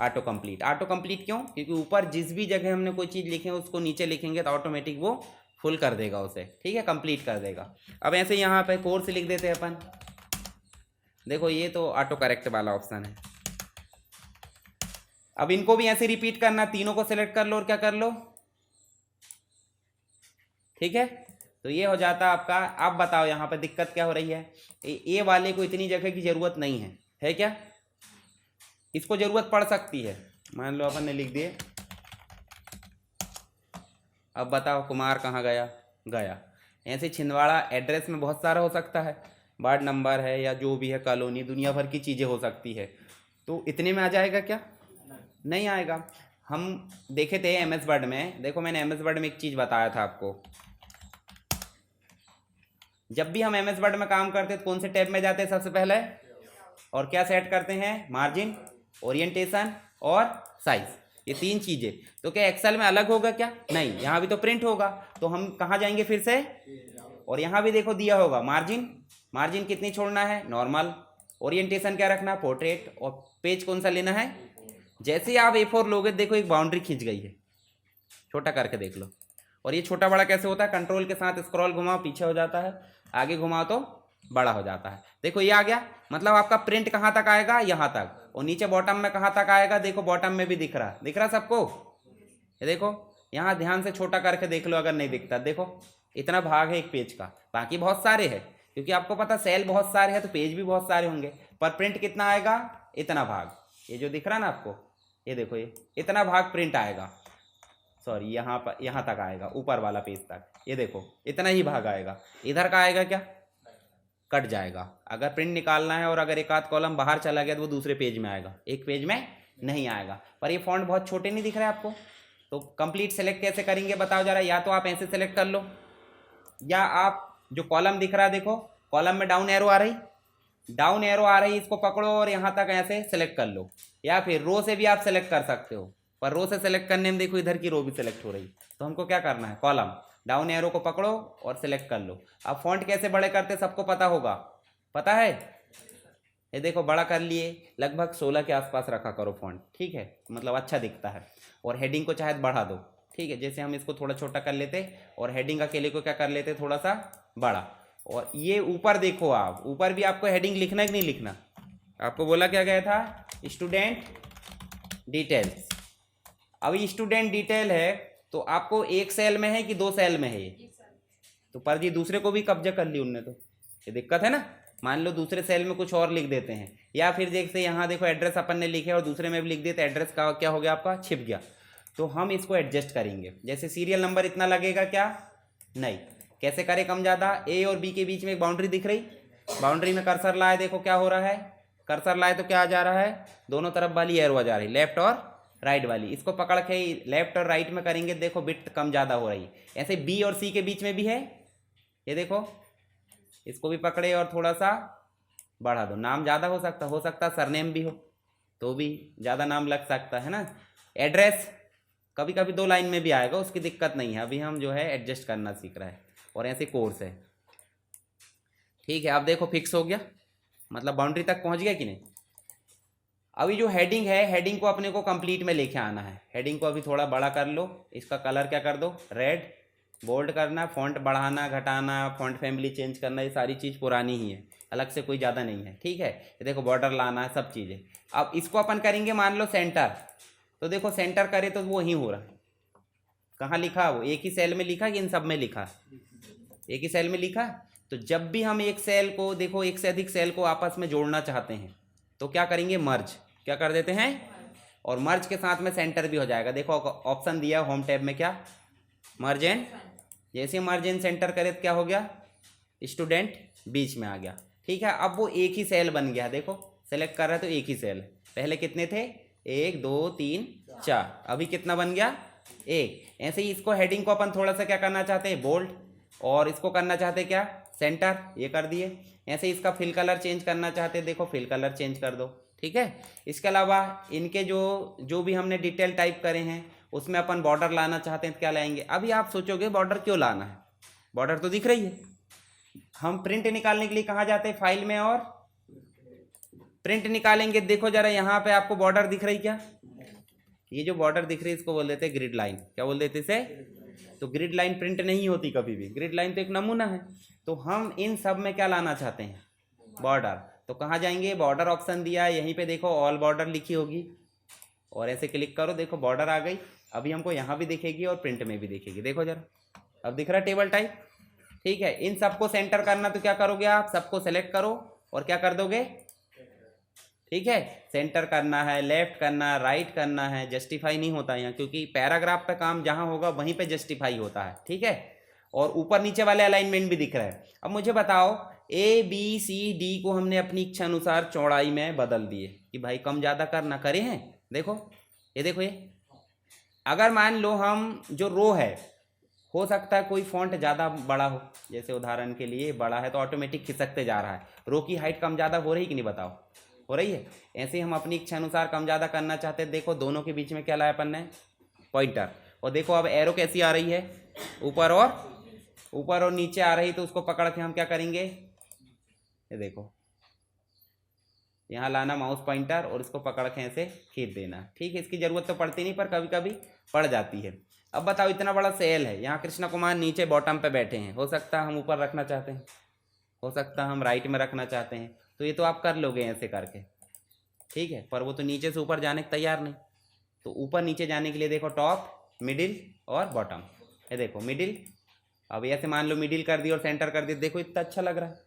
ऑटो कंप्लीट। ऑटो कंप्लीट क्यों, क्योंकि ऊपर जिस भी जगह हमने कोई चीज़ लिखे उसको नीचे लिखेंगे तो ऑटोमेटिक वो फुल कर देगा उसे, ठीक है, कंप्लीट कर देगा। अब ऐसे यहाँ पे कोर्स लिख देते हैं अपन, देखो ये तो ऑटो करेक्ट वाला ऑप्शन है। अब इनको भी ऐसे रिपीट करना, तीनों को सिलेक्ट कर लो और क्या कर लो, ठीक है। तो ये हो जाता आपका। अब बताओ यहाँ पे दिक्कत क्या हो रही है, ए वाले को इतनी जगह की जरूरत नहीं है क्या, इसको जरूरत पड़ सकती है, मान लो अपन ने लिख दिए। अब बताओ कुमार कहाँ गया, गया। ऐसे छिंदवाड़ा एड्रेस में बहुत सारा हो सकता है, वार्ड नंबर है या जो भी है, कॉलोनी, दुनिया भर की चीज़ें हो सकती है, तो इतने में आ जाएगा क्या, नहीं आएगा। हम देखे थे एमएस वर्ड में, देखो मैंने एमएस वर्ड में एक चीज़ बताया था आपको, जब भी हम एमएस वर्ड में काम करते हैं तो कौन से टैब में जाते हैं सबसे पहले, और क्या सेट करते हैं, मार्जिन, ओरिएंटेशन और साइज, ये तीन चीज़ें। तो क्या एक्सेल में अलग होगा क्या, नहीं, यहाँ भी तो प्रिंट होगा, तो हम कहाँ जाएंगे फिर से, और यहाँ भी देखो दिया होगा मार्जिन, मार्जिन कितनी छोड़ना है, नॉर्मल, ओरिएंटेशन क्या रखना, पोर्ट्रेट, और पेज कौन सा लेना है। जैसे ही आप A4 लोगे देखो एक बाउंड्री खींच गई है, छोटा करके देख लो। और ये छोटा बड़ा कैसे होता है, कंट्रोल के साथ स्क्रॉल घुमाओ पीछे हो जाता है, आगे घुमाओ तो बड़ा हो जाता है। देखो ये आ गया, मतलब आपका प्रिंट कहाँ तक आएगा, यहाँ तक, और नीचे बॉटम में कहाँ तक आएगा, देखो बॉटम में भी दिख रहा सबको, ये देखो यहाँ ध्यान से छोटा करके देख लो अगर नहीं दिखता, देखो इतना भाग है एक पेज का, बाकी बहुत सारे है, क्योंकि आपको पता सेल बहुत सारे हैं तो पेज भी बहुत सारे होंगे, पर प्रिंट कितना आएगा, इतना भाग, ये जो दिख रहा ना आपको, ये देखो ये इतना भाग प्रिंट आएगा, सॉरी यहाँ पर, यहाँ तक आएगा ऊपर वाला पेज तक, ये देखो इतना ही भाग आएगा। इधर का आएगा क्या, कट जाएगा। अगर प्रिंट निकालना है और अगर एक आध कॉलम बाहर चला गया तो वो दूसरे पेज में आएगा, एक पेज में नहीं आएगा। पर ये फॉन्ट बहुत छोटे नहीं दिख रहे आपको, तो कंप्लीट सेलेक्ट कैसे करेंगे बताओ जरा। या तो आप ऐसे सेलेक्ट कर लो, या आप जो कॉलम दिख रहा है देखो, कॉलम में डाउन एरो आ रही, डाउन एरो आ रही, इसको पकड़ो और यहाँ तक ऐसे सेलेक्ट कर लो, या फिर रो से भी आप सेलेक्ट कर सकते हो। पर रो से सेलेक्ट करने में देखो इधर की रो भी सेलेक्ट हो रही, तो हमको क्या करना है, कॉलम, डाउन एरो को पकड़ो और सेलेक्ट कर लो। अब फॉन्ट कैसे बड़े करते सबको पता होगा, पता है, ये देखो बड़ा कर लिए, लगभग 16 के आसपास रखा करो फॉन्ट, ठीक है, मतलब अच्छा दिखता है। और हेडिंग को चाहे बढ़ा दो, ठीक है, जैसे हम इसको थोड़ा छोटा कर लेते और हेडिंग अकेले को क्या कर लेते थोड़ा सा बड़ा। और ये ऊपर देखो, आप ऊपर भी आपको हेडिंग लिखना है कि नहीं लिखना, आपको बोला क्या गया था, स्टूडेंट डिटेल्स। अब ये स्टूडेंट डिटेल है तो आपको एक सेल में है कि दो सेल में है ये, तो पर जी दूसरे को भी कब्जा कर ली उनने, तो ये दिक्कत है ना। मान लो दूसरे सेल में कुछ और लिख देते हैं, या फिर देखते यहाँ देखो एड्रेस अपन ने लिखे और दूसरे में भी लिख देते, एड्रेस का क्या हो गया आपका, छिप गया। तो हम इसको एडजस्ट करेंगे, जैसे सीरियल नंबर इतना लगेगा क्या, नहीं, कैसे करें कम ज़्यादा, ए और बी के बीच में एक बाउंड्री दिख रही, बाउंड्री में कर्सर लाए, देखो क्या हो रहा है, कर्सर लाए तो क्या आ जा रहा है, दोनों तरफ वाली एरो आ जा रही, लेफ्ट और राइट वाली, इसको पकड़ के लेफ्ट और राइट में करेंगे, देखो बिट कम ज़्यादा हो रही। ऐसे बी और सी के बीच में भी है, ये देखो, इसको भी पकड़े और थोड़ा सा बढ़ा दो, नाम ज़्यादा हो सकता सरनेम भी हो तो भी ज़्यादा नाम लग सकता है ना। एड्रेस कभी कभी 2 लाइन में भी आएगा, उसकी दिक्कत नहीं है, अभी हम जो है एडजस्ट करना सीख रहे हैं। और ऐसे कोर्स है, ठीक है। अब देखो फिक्स हो गया, मतलब बाउंड्री तक पहुंच गया कि नहीं। अभी जो हेडिंग है, हेडिंग को अपने को कंप्लीट में लेके आना है, हेडिंग को अभी थोड़ा बड़ा कर लो, इसका कलर क्या कर दो, रेड, बोल्ड करना, फॉन्ट बढ़ाना घटाना, फॉन्ट फैमिली चेंज करना, ये सारी चीज़ पुरानी ही है, अलग से कोई ज़्यादा नहीं है, ठीक है। ये देखो बॉर्डर लाना है, सब चीज़ें। अब इसको अपन करेंगे मान लो सेंटर, तो देखो सेंटर करे तो वो ही हो रहा है, कहाँ लिखा, वो एक ही सेल में लिखा कि इन सब में लिखा, एक ही सेल में लिखा। तो जब भी हम एक सेल को देखो, एक से अधिक सेल को आपस में जोड़ना चाहते हैं तो क्या करेंगे, मर्ज, क्या कर देते हैं, और मर्ज के साथ में सेंटर भी हो जाएगा। देखो ऑप्शन दिया होम टैब में क्या, मर्ज एंड, जैसे मर्ज एंड सेंटर करे तो क्या हो गया, स्टूडेंट बीच में आ गया। ठीक है, अब वो एक ही सेल बन गया, देखो सेलेक्ट कर रहा है तो एक ही सेल है, पहले कितने थे 1 2 3 4, अभी कितना बन गया 1। ऐसे ही इसको हेडिंग को अपन थोड़ा सा क्या करना चाहते हैं बोल्ड, और इसको करना चाहते हैं क्या सेंटर, ये कर दिए। ऐसे ही इसका फिल कलर चेंज करना चाहते हैं, देखो फिल कलर चेंज कर दो। ठीक है, इसके अलावा इनके जो भी हमने डिटेल टाइप करे हैं उसमें अपन बॉर्डर लाना चाहते हैं तो क्या लाएंगे। अभी आप सोचोगे बॉर्डर क्यों लाना है, बॉर्डर तो दिख रही है। हम प्रिंट निकालने के लिए कहाँ जाते हैं, फाइल में, और प्रिंट निकालेंगे। देखो जरा यहाँ पे आपको बॉर्डर दिख रही क्या, ये जो बॉर्डर दिख रही है इसको बोल देते हैं ग्रिड लाइन। क्या बोल देते इसे, तो ग्रिड लाइन प्रिंट नहीं होती कभी भी, ग्रिड लाइन तो एक नमूना है। तो हम इन सब में क्या लाना चाहते हैं बॉर्डर, तो कहाँ जाएंगे, बॉर्डर ऑप्शन दिया है, यहीं पे देखो ऑल बॉर्डर लिखी होगी, और ऐसे क्लिक करो, देखो बॉर्डर आ गई। अभी हमको यहाँ भी दिखेगी और प्रिंट में भी दिखेगी, देखो जरा अब दिख रहा है टेबल टाइप। ठीक है, इन सबको सेंटर करना तो क्या करोगे आप, सबको सेलेक्ट करो और क्या कर दोगे, ठीक है सेंटर करना है, लेफ्ट करना है, राइट करना है, जस्टिफाई नहीं होता यहाँ, क्योंकि पैराग्राफ पे काम जहाँ होगा वहीं पे जस्टिफाई होता है। ठीक है, और ऊपर नीचे वाले अलाइनमेंट भी दिख रहा है। अब मुझे बताओ ABCD को हमने अपनी इच्छा अनुसार चौड़ाई में बदल दिए कि भाई कम ज़्यादा करना, करे हैं, देखो ये देखो ये। अगर मान लो हम जो रो है, हो सकता है कोई फॉन्ट ज़्यादा बड़ा हो, जैसे उदाहरण के लिए बड़ा है तो ऑटोमेटिक खिसकते जा रहा है, रो की हाइट कम ज़्यादा हो रही कि नहीं बताओ, हो रही है। ऐसे ही हम अपनी इच्छा अनुसार कम ज़्यादा करना चाहते हैं। देखो दोनों के बीच में क्या लाया अपन ने, पॉइंटर, और देखो अब एरो कैसी आ रही है, ऊपर और नीचे आ रही, तो उसको पकड़ के हम क्या करेंगे, ये देखो यहाँ लाना माउस पॉइंटर और इसको पकड़ के ऐसे खींच देना। ठीक है, इसकी ज़रूरत तो पड़ती नहीं पर कभी कभी पड़ जाती है। अब बताओ इतना बड़ा सेल है, यहाँ कृष्णा कुमार नीचे बॉटम पे बैठे हैं, हो सकता है हम ऊपर रखना चाहते हैं, हो सकता है हम राइट में रखना चाहते हैं, तो ये तो आप कर लोगे ऐसे करके। ठीक है, पर वो तो नीचे से ऊपर जाने को तैयार नहीं, तो ऊपर नीचे जाने के लिए देखो टॉप, मिडिल और बॉटम, ये देखो मिडिल। अब ऐसे मान लो मिडिल कर दी और सेंटर कर दी, देखो इतना अच्छा लग रहा है।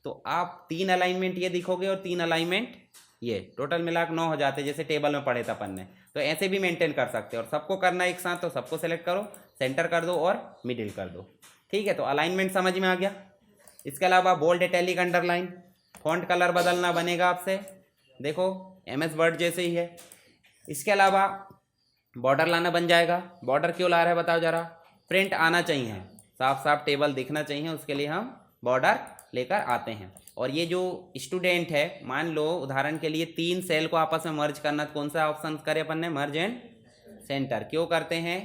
तो आप 3 अलाइनमेंट ये दिखोगे और 3 अलाइनमेंट ये, टोटल मिला के 9 हो जाते, जैसे टेबल में पढ़े था अपन ने। तो ऐसे भी मेंटेन कर सकते हो, और सबको करना एक साथ, तो सबको सेलेक्ट करो, सेंटर कर दो और मिडिल कर दो। ठीक है, तो अलाइनमेंट समझ में आ गया। इसके अलावा bold, italic, underline, font colour बदलना बनेगा आपसे, देखो MS वर्ड जैसे ही है। इसके अलावा बॉर्डर लाना बन जाएगा। बॉर्डर क्यों ला रहा है बताओ जरा, प्रिंट आना चाहिए, साफ साफ टेबल दिखना चाहिए, उसके लिए हम बॉर्डर लेकर आते हैं। और ये जो स्टूडेंट है, मान लो उदाहरण के लिए 3 सेल को आपस में मर्ज करना, तो कौन सा ऑप्शन करे अपन ने, मर्ज एंड सेंटर। क्यों करते हैं,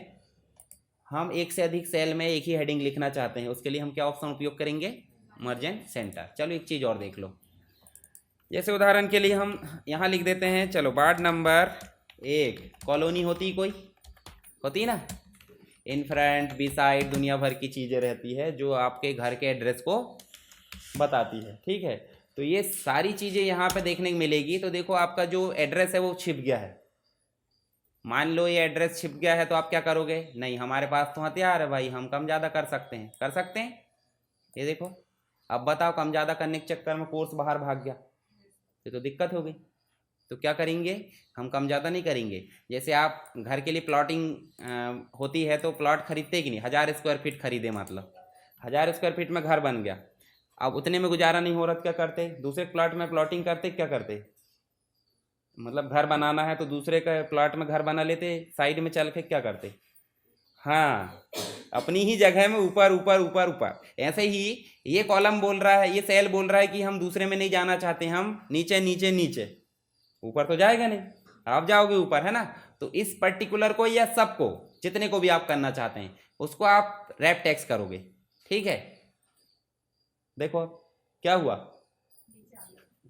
हम एक से अधिक सेल में एक ही हेडिंग लिखना चाहते हैं, उसके लिए हम क्या ऑप्शन उपयोग करेंगे, मर्ज एंड सेंटर। चलो एक चीज़ और देख लो, जैसे उदाहरण के लिए हम यहाँ लिख देते हैं, चलो वार्ड नंबर 1, कॉलोनी होती होती ना, इन फ्रंट बी साइड दुनिया भर की चीज़ें रहती है जो आपके घर के एड्रेस को बताती है। ठीक है, तो ये सारी चीज़ें यहाँ पे देखने को मिलेगी। तो देखो आपका जो एड्रेस है वो छिप गया है, मान लो ये एड्रेस छिप गया है, तो आप क्या करोगे, नहीं हमारे पास तो हथियार है भाई, हम कम ज़्यादा कर सकते हैं, ये देखो। अब बताओ कम ज़्यादा करने के चक्कर में कोर्स बाहर भाग गया, ये तो दिक्कत हो गई। तो क्या करेंगे, हम कम ज़्यादा नहीं करेंगे। जैसे आप घर के लिए प्लॉटिंग होती है, तो प्लॉट खरीदते कि नहीं, 1000 स्क्वायर फीट खरीदे, मतलब 1000 स्क्वायर फीट में घर बन गया, अब उतने में गुजारा नहीं हो रहा, क्या करते, दूसरे प्लॉट में प्लॉटिंग करते, क्या करते, मतलब घर बनाना है तो दूसरे का प्लॉट में घर बना लेते, साइड में चल के क्या करते, हाँ अपनी ही जगह में ऊपर ऊपर ऊपर ऊपर। ऐसे ही ये कॉलम बोल रहा है, ये सेल बोल रहा है कि हम दूसरे में नहीं जाना चाहते, हम नीचे नीचे नीचे, ऊपर तो जाएगा नहीं, आप जाओगे ऊपर, है ना। तो इस पर्टिकुलर को या सबको, जितने को भी आप करना चाहते हैं, उसको आप रैप टेक्स्ट करोगे। ठीक है, देखो क्या हुआ,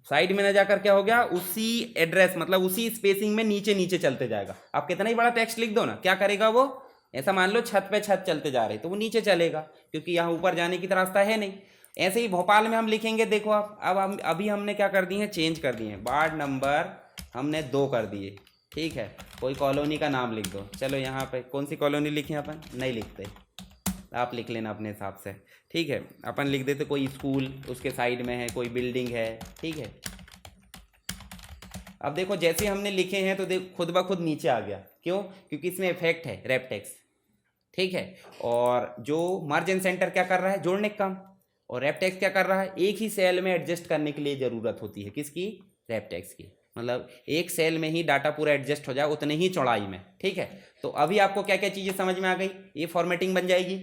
साइड में न जाकर क्या हो गया, उसी एड्रेस मतलब उसी स्पेसिंग में नीचे नीचे चलते जाएगा। आप कितना ही बड़ा टेक्स्ट लिख दो ना, क्या करेगा वो, ऐसा मान लो छत पे छत चलते जा रहे तो वो नीचे चलेगा, क्योंकि यहाँ ऊपर जाने की रास्ता है नहीं। ऐसे ही भोपाल में हम लिखेंगे, देखो आप, अब हम अभी हमने क्या कर दिए हैं, चेंज कर दिए हैं, वार्ड नंबर हमने 2 कर दिए। ठीक है, कोई कॉलोनी का नाम लिख दो, चलो यहाँ पे कौन सी कॉलोनी लिखें, अपन नहीं लिखते, आप लिख लेना अपने हिसाब से। ठीक है, अपन लिख देते कोई स्कूल उसके साइड में है, कोई बिल्डिंग है। ठीक है, अब देखो जैसे हमने लिखे हैं तो देखो खुद ब खुद नीचे आ गया, क्यों, क्योंकि इसमें इफेक्ट है रैप टेक्स्ट। ठीक है। और जो मार्जिन सेंटर क्या कर रहा है, जोड़ने का काम, और रेप टेक्स्ट क्या कर रहा है, एक ही सेल में एडजस्ट करने के लिए ज़रूरत होती है किसकी, रेप टेक्स्ट की, मतलब एक सेल में ही डाटा पूरा एडजस्ट हो जाए उतने ही चौड़ाई में, ठीक है। तो अभी आपको क्या क्या चीज़ें समझ में आ गई, ये फॉर्मेटिंग बन जाएगी,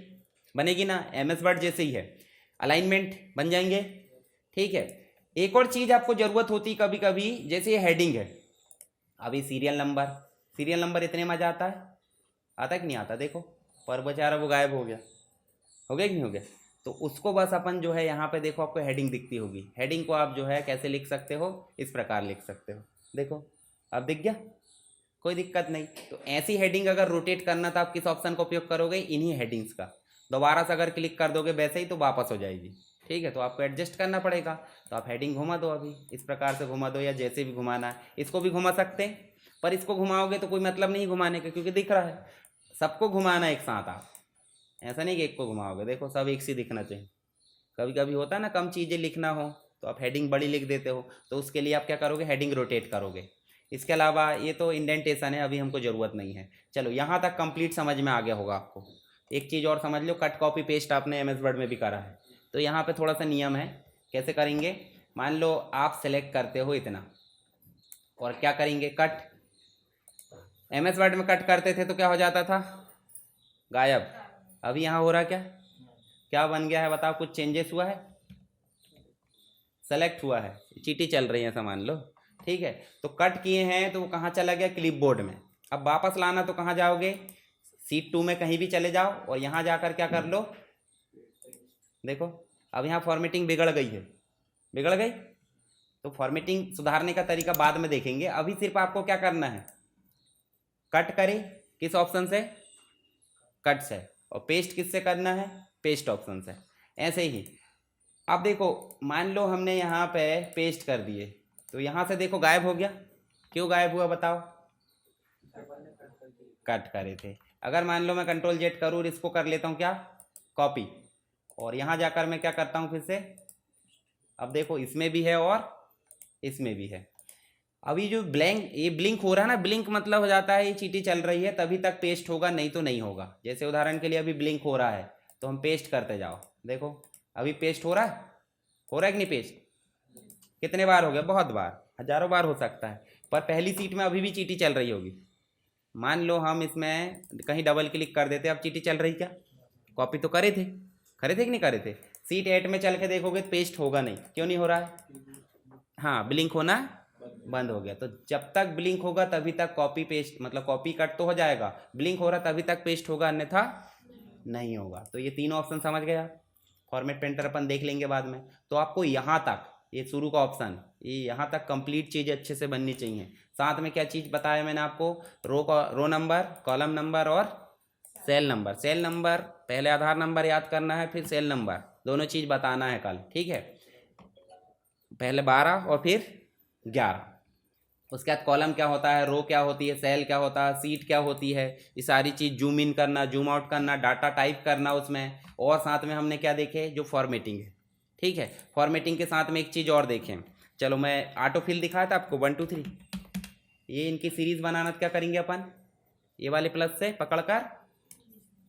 बनेगी ना, MS वर्ड जैसे ही है, अलाइनमेंट बन जाएंगे, ठीक है। एक और चीज़ आपको ज़रूरत होती कभी कभी, जैसे ये हेडिंग है, अभी सीरियल नंबर इतने में आता है कि नहीं आता, देखो पर बेचारा वो गायब हो गया कि नहीं हो गया। तो उसको बस अपन जो है यहाँ पे देखो आपको हेडिंग दिखती होगी, हेडिंग को आप जो है कैसे लिख सकते हो, इस प्रकार लिख सकते हो, देखो अब दिख गया, कोई दिक्कत नहीं। तो ऐसी हेडिंग अगर रोटेट करना तो आप किस ऑप्शन का उपयोग करोगे, इन्हीं हेडिंग्स का, दोबारा से अगर क्लिक कर दोगे वैसे ही तो वापस हो जाएगी, ठीक है। तो आपको एडजस्ट करना पड़ेगा, तो आप हेडिंग घुमा दो, अभी इस प्रकार से घुमा दो, या जैसे भी घुमाना है, इसको भी घुमा सकते हैं, पर इसको घुमाओगे तो कोई मतलब नहीं घुमाने का, क्योंकि दिख रहा है, सबको घुमाना एक साथ, आप ऐसा नहीं कि एक को घुमाओगे, देखो सब एक सी दिखना चाहिए। कभी कभी होता है ना, कम चीज़ें लिखना हो तो आप हेडिंग बड़ी लिख देते हो, तो उसके लिए आप क्या करोगे, हेडिंग रोटेट करोगे। इसके अलावा ये तो इंडेंटेशन है, अभी हमको ज़रूरत नहीं है। चलो यहाँ तक कंप्लीट समझ में आ गया होगा आपको। एक चीज़ और समझ लो, कट कॉपी पेस्ट आपने MS वर्ड में भी करा है, तो यहाँ पे थोड़ा सा नियम है, कैसे करेंगे। मान लो आप सेलेक्ट करते हो इतना, और क्या करेंगे, कट, MS वर्ड में कट करते थे तो क्या हो जाता था, गायब। अभी यहाँ हो रहा क्या, क्या बन गया है बताओ, कुछ चेंजेस हुआ है, सेलेक्ट हुआ है, चीटी चल रही है ऐसा मान लो, ठीक है। तो कट किए हैं तो वो कहाँ चला गया, क्लिपबोर्ड में। अब वापस लाना तो कहाँ जाओगे, शीट 2 में कहीं भी चले जाओ, और यहाँ जाकर क्या कर लो, देखो अब यहाँ फॉर्मेटिंग बिगड़ गई है, बिगड़ गई। तो फॉर्मेटिंग सुधारने का तरीका बाद में देखेंगे, अभी सिर्फ आपको क्या करना है, कट करे किस ऑप्शन से, कट से, और पेस्ट किससे करना है, पेस्ट ऑप्शन से। ऐसे ही अब देखो, मान लो हमने यहाँ पे पेस्ट कर दिए, तो यहाँ से देखो गायब हो गया, क्यों गायब हुआ बताओ, कट करे थे। अगर मान लो मैं Ctrl Z करूँ और इसको कर लेता हूँ क्या, कॉपी, और यहाँ जाकर मैं क्या करता हूँ फिर से, अब देखो इसमें भी है और इसमें भी है। अभी जो ब्लैंक, ये ब्लिंक हो रहा है ना, ब्लिंक मतलब हो जाता है ये चीटी चल रही है तभी तक पेस्ट होगा, नहीं तो नहीं होगा। जैसे उदाहरण के लिए अभी ब्लिंक हो रहा है तो हम पेस्ट करते जाओ, देखो अभी पेस्ट हो रहा है, कि नहीं पेस्ट, कितने बार हो गया, बहुत बार, हजारों बार हो सकता है, पर पहली सीट में अभी भी चीटी चल रही होगी। मान लो हम इसमें कहीं डबल क्लिक कर देते, अब चीटी चल रही क्या, कॉपी तो करे थे कि नहीं करे थे। सीट 8 में चल के देखोगे तो पेस्ट होगा नहीं, क्यों नहीं हो रहा है, हाँ ब्लिंक होना बंद हो गया। तो जब तक ब्लिंक होगा तभी तक कॉपी पेस्ट, मतलब कॉपी कट तो हो जाएगा, ब्लिंक हो रहा तभी तक पेस्ट होगा, अन्यथा नहीं होगा। तो ये तीनों ऑप्शन समझ गया, फॉर्मेट पेंटर अपन देख लेंगे बाद में। तो आपको यहाँ तक, ये शुरू का ऑप्शन, ये यहाँ तक कंप्लीट चीज़ अच्छे से बननी चाहिए। साथ में क्या चीज़ बताया मैंने आपको, रो नंबर, कॉलम नंबर और सेल नंबर। सेल नंबर पहले आधार नंबर याद करना है, फिर सेल नंबर, दोनों चीज़ बताना है कल, ठीक है। पहले 12 और फिर 11। उसके बाद कॉलम क्या होता है, रो क्या होती है, सेल क्या होता है, सीट क्या होती है, ये सारी चीज़ जूम इन करना, जूम आउट करना, डाटा टाइप करना उसमें। और साथ में हमने क्या देखे, जो फॉर्मेटिंग है, ठीक है। फॉर्मेटिंग के साथ में एक चीज़ और देखें, चलो मैं ऑटो फिल दिखाया था आपको 1 2 3, ये इनकी सीरीज़ बनाना, क्या करेंगे अपन, ये वाले प्लस से पकड़कर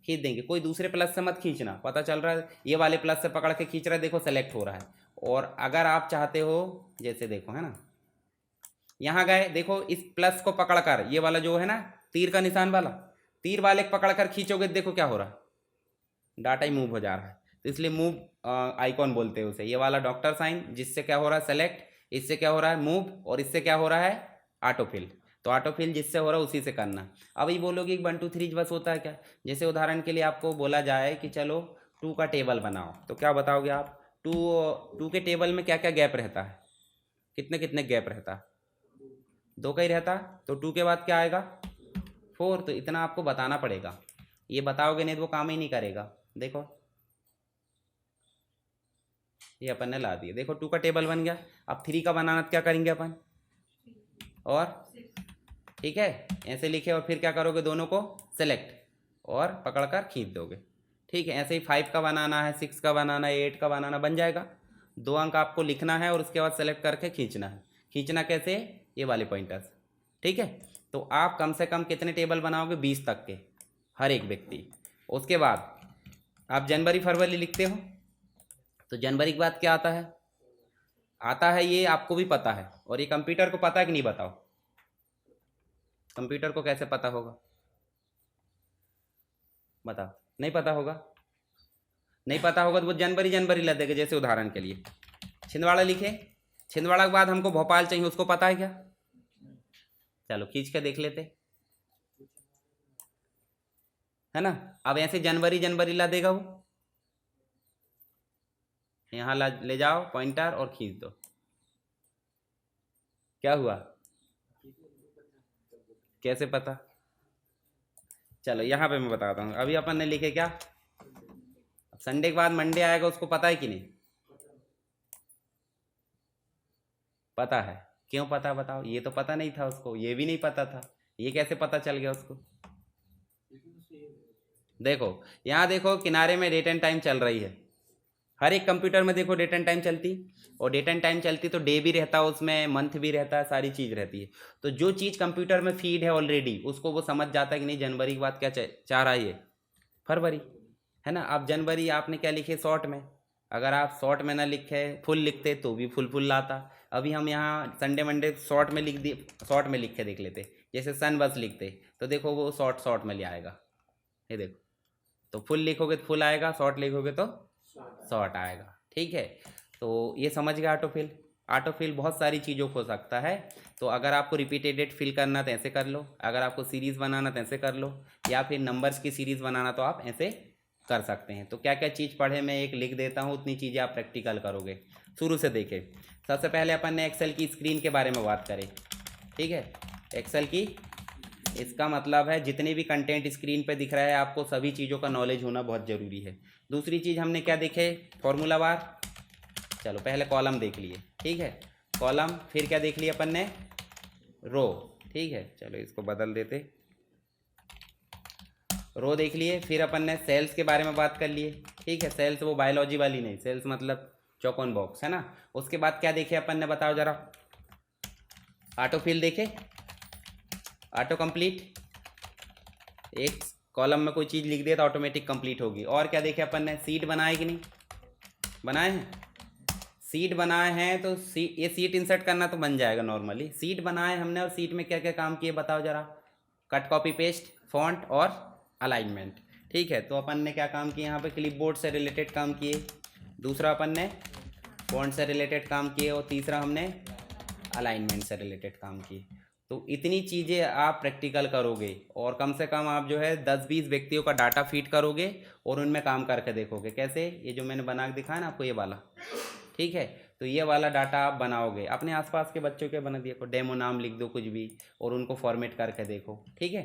खींच देंगे, कोई दूसरे प्लस से मत खींचना, पता चल रहा है ये वाले प्लस से पकड़ के खींच रहा है, देखो सेलेक्ट हो रहा है। और अगर आप चाहते हो, जैसे देखो है ना, यहाँ गए, देखो इस प्लस को पकड़कर, ये वाला जो है ना तीर का निशान वाला, तीर वाले को पकड़कर खींचोगे देखो क्या हो रहा है, डाटा ही मूव हो जा रहा है। तो इसलिए मूव आइकॉन बोलते हैं उसे, ये वाला डॉक्टर साइन, जिससे क्या हो रहा है सेलेक्ट, इससे क्या हो रहा है मूव, और इससे क्या हो रहा है ऑटोफिल। तो ऑटोफिल जिससे हो रहा है उसी से करना। अब ये बोलोगे 1 2 3 बस होता है क्या, जैसे उदाहरण के लिए आपको बोला जाए कि चलो 2 का टेबल बनाओ, तो क्या बताओगे आप, 2 के टेबल में क्या क्या गैप रहता है, कितने कितने गैप रहता है, 2 का ही रहता, तो 2 के बाद क्या आएगा 4। तो इतना आपको बताना पड़ेगा, ये बताओगे नहीं तो वो काम ही नहीं करेगा। देखो ये अपन ने ला दिया, देखो 2 का टेबल बन गया। अब 3 का बनाना क्या करेंगे अपन, और ठीक है ऐसे लिखे, और फिर क्या करोगे, दोनों को सेलेक्ट और पकड़कर खींच दोगे, ठीक है। ऐसे ही 5 का बनाना है, 6 का बनाना है, 8 का बनाना, बन जाएगा। 2 अंक आपको लिखना है और उसके बाद सेलेक्ट करके खींचना है। खींचना कैसे, ये वाले पॉइंटर्स, ठीक है। तो आप कम से कम कितने टेबल बनाओगे, 20 तक के, हर एक व्यक्ति। उसके बाद आप जनवरी फरवरी लिखते हो तो जनवरी के बाद क्या आता है ये आपको भी पता है, और ये कंप्यूटर को पता है कि नहीं बताओ? कंप्यूटर को कैसे पता होगा बताओ? नहीं पता होगा। नहीं पता होगा तो वो जनवरी जनवरी ला देगा। जैसे उदाहरण के लिए छिंदवाड़ा लिखे, छिंदवाड़ा के बाद हमको भोपाल चाहिए, उसको पता है क्या? चलो खींच के देख लेते, है ना। अब ऐसे जनवरी जनवरी ला देगा वो, यहाँ ला ले जाओ पॉइंटर और खींच दो। क्या हुआ? कैसे पता? चलो यहाँ पे मैं बताता हूँ। अभी अपन ने लिखे क्या, अब संडे के बाद मंडे आएगा, उसको पता है कि नहीं? पता है। क्यों पता बताओ? ये तो पता नहीं था उसको, ये भी नहीं पता था, ये कैसे पता चल गया उसको? देखो यहाँ देखो किनारे में डेट एंड टाइम चल रही है। हर एक कंप्यूटर में देखो डेट एंड टाइम चलती, और डेट एंड टाइम चलती तो डे भी रहता है उसमें, मंथ भी रहता है, सारी चीज़ रहती है। तो जो चीज़ कंप्यूटर में फीड है ऑलरेडी, उसको वो समझ जाता है कि नहीं जनवरी के बाद क्या चाह रहा है ये, फरवरी, है ना। अब जनवरी आपने क्या लिखे शॉर्ट में, अगर आप शॉर्ट में ना लिखे फुल लिखते तो भी फुल फुल लाता। अभी हम यहाँ संडे मंडे शॉर्ट में लिख दिए, शॉर्ट में लिख के देख लेते। जैसे सन बस लिखते तो देखो वो शॉर्ट शॉर्ट में ले आएगा, ये देखो। तो फुल लिखोगे तो फुल आएगा, शॉर्ट लिखोगे तो शॉर्ट आएगा, ठीक है। तो ये समझ गया ऑटोफिल। ऑटोफिल बहुत सारी चीज़ों को हो सकता है। तो अगर आपको रिपीटेड फिल करना तो ऐसे कर लो, अगर आपको सीरीज़ बनाना तो ऐसे कर लो, या फिर नंबर्स की सीरीज़ बनाना तो आप ऐसे कर सकते हैं। तो क्या क्या चीज़ पढ़े मैं एक लिख देता हूँ, उतनी चीज़ें आप प्रैक्टिकल करोगे। शुरू से देखें, सबसे पहले अपन ने एक्सेल की स्क्रीन के बारे में बात करें, ठीक है। एक्सेल की, इसका मतलब है जितने भी कंटेंट स्क्रीन पे दिख रहा है आपको सभी चीज़ों का नॉलेज होना बहुत ज़रूरी है। दूसरी चीज़ हमने क्या देखे, फॉर्मूला बार। चलो पहले कॉलम देख लिए, ठीक है, कॉलम। फिर क्या देख लिया अपन ने, रो, ठीक है। चलो इसको बदल देते, रो देख लिए। फिर अपन ने सेल्स के बारे में बात कर लिए, ठीक है। सेल्स वो बायोलॉजी वाली नहीं, सेल्स मतलब चौकोन बॉक्स, है ना। उसके बाद क्या देखे अपन ने, बताओ जरा। ऑटोफिल देखे, ऑटो कंप्लीट, एक कॉलम में कोई चीज़ लिख दिया तो ऑटोमेटिक कंप्लीट होगी। और क्या देखे अपन ने, सीट बनाए कि नहीं बनाए हैं? सीट बनाए हैं तो ये सीट इंसर्ट करना तो बन जाएगा नॉर्मली। सीट बनाए हमने, और सीट में क्या क्या काम किए बताओ जरा। कट कॉपी पेस्ट, फॉन्ट और अलाइनमेंट, ठीक है। तो अपन ने क्या काम किए यहाँ पे, क्लिपबोर्ड से रिलेटेड काम किए। दूसरा अपन ने फॉन्ट से रिलेटेड काम किए, और तीसरा हमने अलाइनमेंट से रिलेटेड काम किए। तो इतनी चीज़ें आप प्रैक्टिकल करोगे, और कम से कम आप जो है 10-20 व्यक्तियों का डाटा फीड करोगे, और उनमें काम करके देखोगे कैसे। ये जो मैंने बना के दिखाया ना आपको, ये वाला, ठीक है। तो ये वाला डाटा आप बनाओगे, अपने आसपास के बच्चों के बना दिए को डेमो नाम लिख दो कुछ भी, और उनको फॉर्मेट करके देखो, ठीक है।